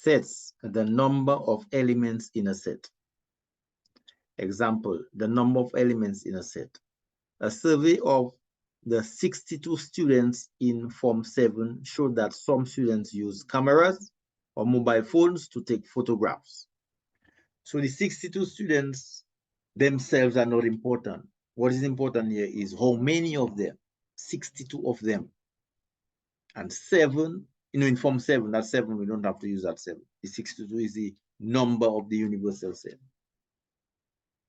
sets the number of elements in a set. Example, the number of elements in a set. A survey of the 62 students in Form 7 showed that some students use cameras or mobile phones to take photographs. So the 62 students themselves are not important. What is important here is how many of them, 62 of them. And 7, in Form 7, that's 7, we don't have to use that 7. The 62 is the number of the universal set.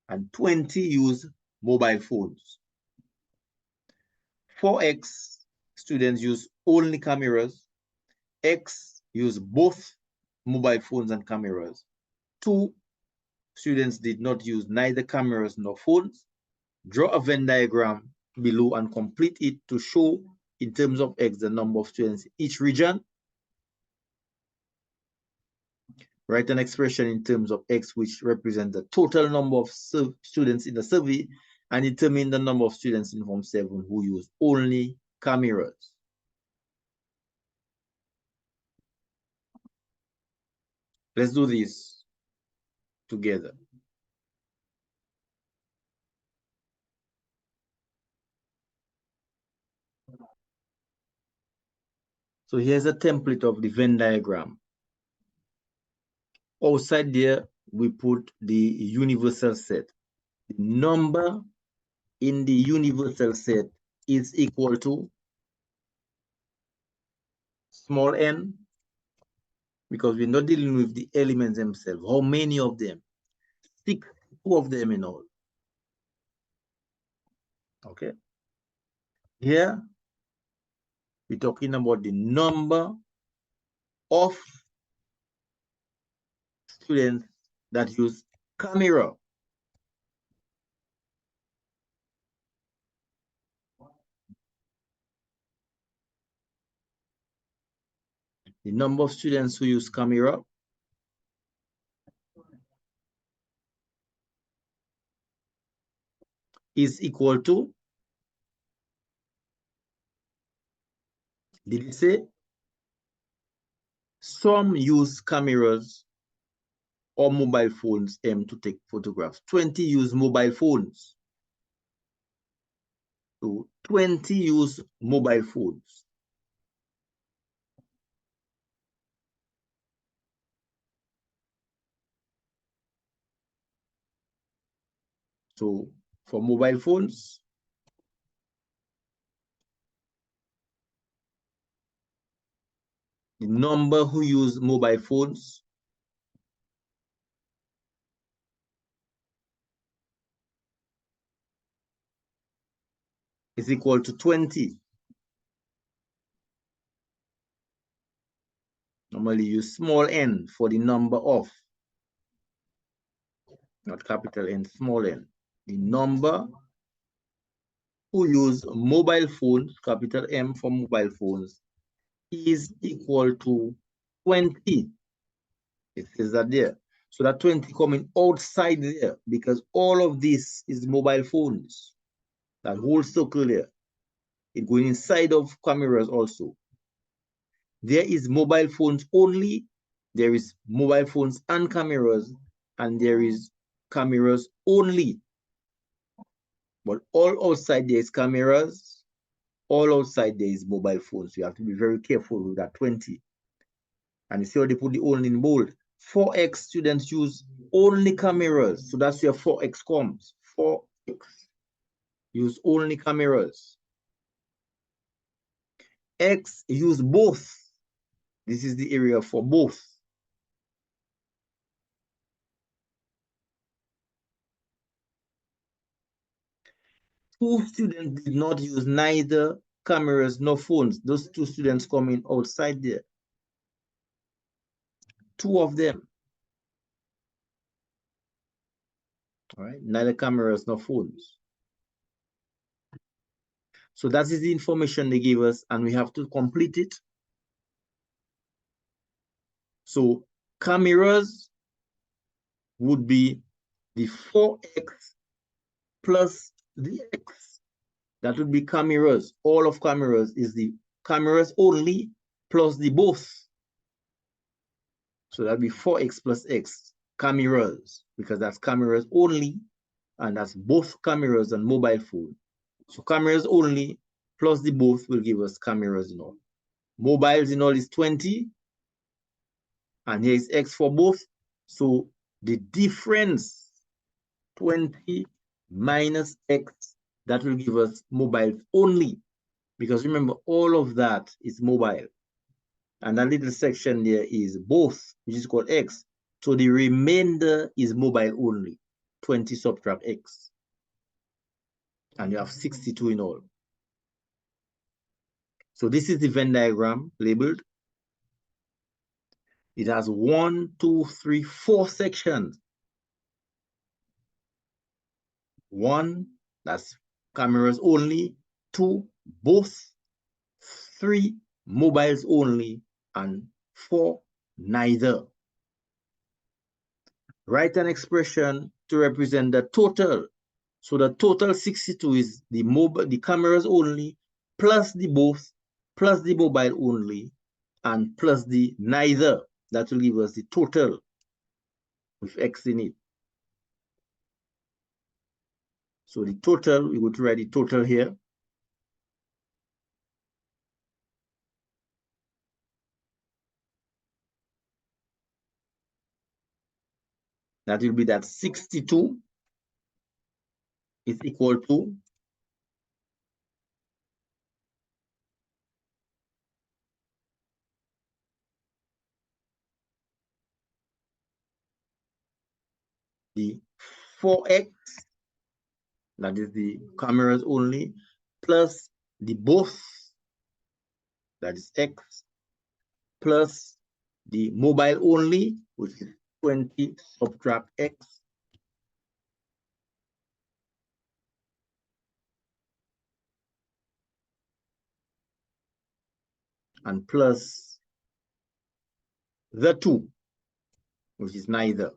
And 20 use mobile phones. 4x students use only cameras. X use both mobile phones and cameras. 2 students did not use neither cameras nor phones. Draw a Venn diagram below and complete it to show in terms of X the number of students in each region. Write an expression in terms of X which represents the total number of students in the survey and determine the number of students in Form 7 who use only cameras. Let's do this together. So here's a template of the Venn diagram. Outside there, we put the universal set. The number in the universal set is equal to small n, because we're not dealing with the elements themselves. How many of them? 6 of them in all. Okay. Here, we're talking about the number of students that use camera. The number of students who use camera is equal to, did it say? Some use cameras or mobile phones to take photographs. 20 use mobile phones. So 20 use mobile phones. So for mobile phones, the number who use mobile phones is equal to 20. Normally use small n for the number of, not capital N, small n. The number who use mobile phones, capital M for mobile phones, is equal to 20. It says that there. So that 20 coming outside there, because all of this is mobile phones. That whole circle there, it going inside of cameras also. There is mobile phones only, there is mobile phones and cameras, and there is cameras only. But all outside there is cameras, all outside there is mobile phones. You have to be very careful with that 20. And you see how they put the only in bold. 4x students use only cameras. So that's where 4x comes. 4x use only cameras. X use both. This is the area for both. Two students did not use neither cameras nor phones. Those 2 students coming outside there. 2 of them. All right, neither cameras nor phones. So that is the information they give us, and we have to complete it. So cameras would be the 4x plus the x. That would be cameras. All of cameras is the cameras only plus the both. So that'll be 4x plus x, cameras, because that's cameras only, and that's both cameras and mobile phone. So cameras only plus the both will give us cameras in all. Mobiles in all is 20, and here is x for both. So the difference, 20 minus x, that will give us mobiles only, because remember, all of that is mobile. And that little section there is both, which is called x. So the remainder is mobile only, 20 subtract x. And you have 62 in all. So this is the Venn diagram labeled. It has 1, 2, 3, 4 sections. 1, that's cameras only. 2, both. 3, mobiles only. And 4, neither. Write an expression to represent the total. So the total 62 is the cameras only, plus the both, plus the mobile only, and plus the neither. That will give us the total with x in it. So the total, we go to write the total here. That will be that 62 is equal to the 4x, that is the cameras only, plus the both, that is x, plus the mobile only, which is 20 subtract x, and plus the 2, which is neither.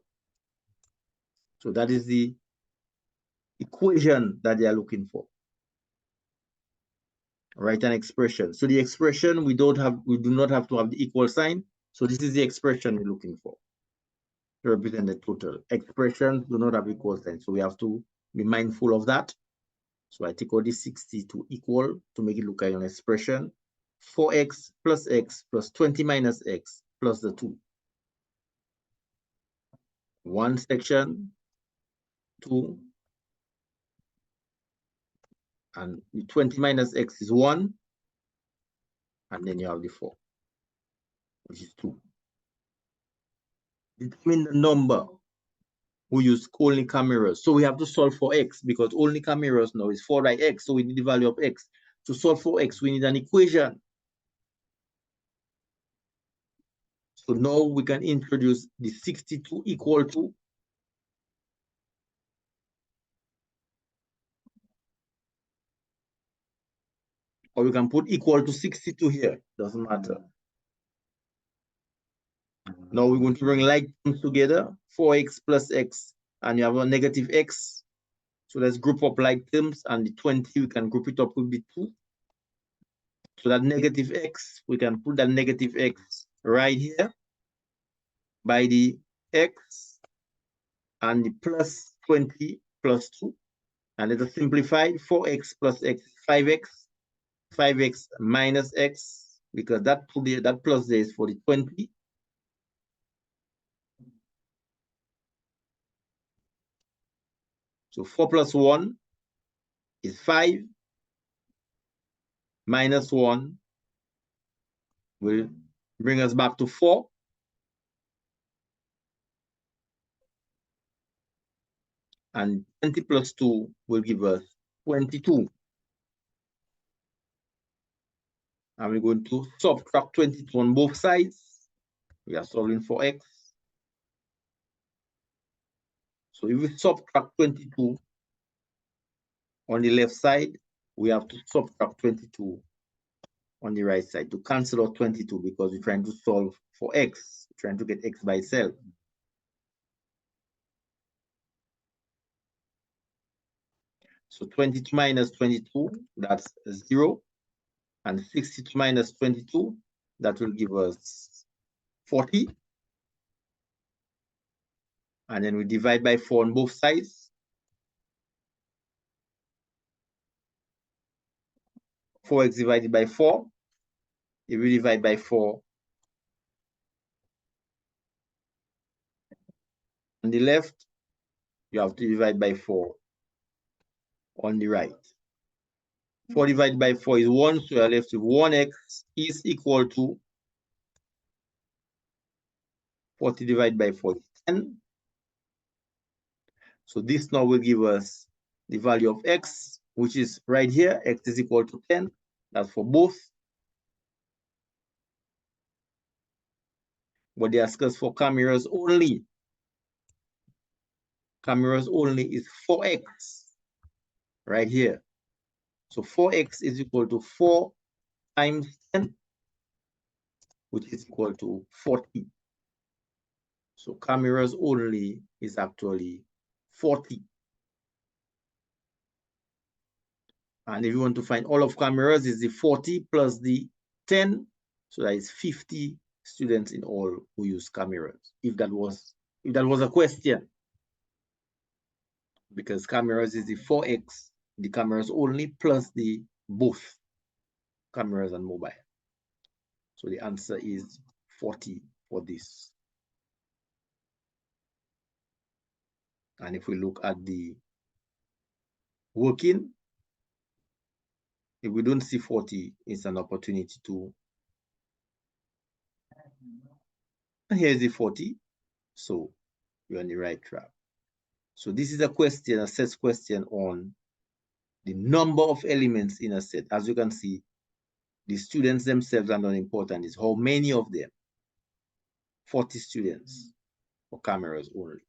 So that is the equation that they are looking for. Write an expression. So the expression, we do not have to have the equal sign. So this is the expression we're looking for to represent the total. Expressions do not have equal sign, so we have to be mindful of that. So I take all this 60 to equal to make it look like an expression. 4x plus 20 minus x plus the 2. 1 section, 2, and the 20 minus x is 1, and then you have the 4, which is 2. Determine the number who use only cameras. So we have to solve for x, because only cameras now is 4 by x, so we need the value of x. To solve for x, we need an equation. So now we can introduce the 62 equal to, or we can put equal to 62 here, doesn't matter. Now we're going to bring like terms together, 4x plus x, and you have a negative x. So let's group up like terms, and the 20, we can group it up with the 2. So that negative x, we can put that negative x right here by the x, and the plus 20 plus 2. And let us simplify. 4x plus x, 5x. 5x minus x, because that plus there is for the 20. So 4 plus 1 is 5. Minus 1 will bring us back to 4. And 20 plus 2 will give us 22. And we're going to subtract 22 on both sides. We are solving for x. So if we subtract 22 on the left side, we have to subtract 22 on the right side to cancel out 22, because we're trying to solve for x. We're trying to get x by itself. So 22 minus 22, that's 0. And 62 minus 22, that will give us 40. And then we divide by 4 on both sides. 4x divided by 4. If we divide by 4 on the left, you have to divide by 4 on the right. 4 divided by 4 is 1, so you are left with 1x is equal to 40 divided by 4 is 10. So this now will give us the value of x, which is right here. X is equal to 10. That's for both. But they ask us for cameras only. Cameras only is 4x right here. So 4x is equal to 4 times 10, which is equal to 40. So cameras only is actually 40. And if you want to find all of cameras, is the 40 plus the 10. So that is 50 students in all who use cameras. If that was a question. Because cameras is the 4x, the cameras only plus the both cameras and mobile. So the answer is 40 for this. And if we look at the working, if we don't see 40, it's an opportunity to. And here's the 40. So you're on the right track. So this is a question, a set question on the number of elements in a set. As you can see, the students themselves are not important. It's how many of them. 40 students for cameras only.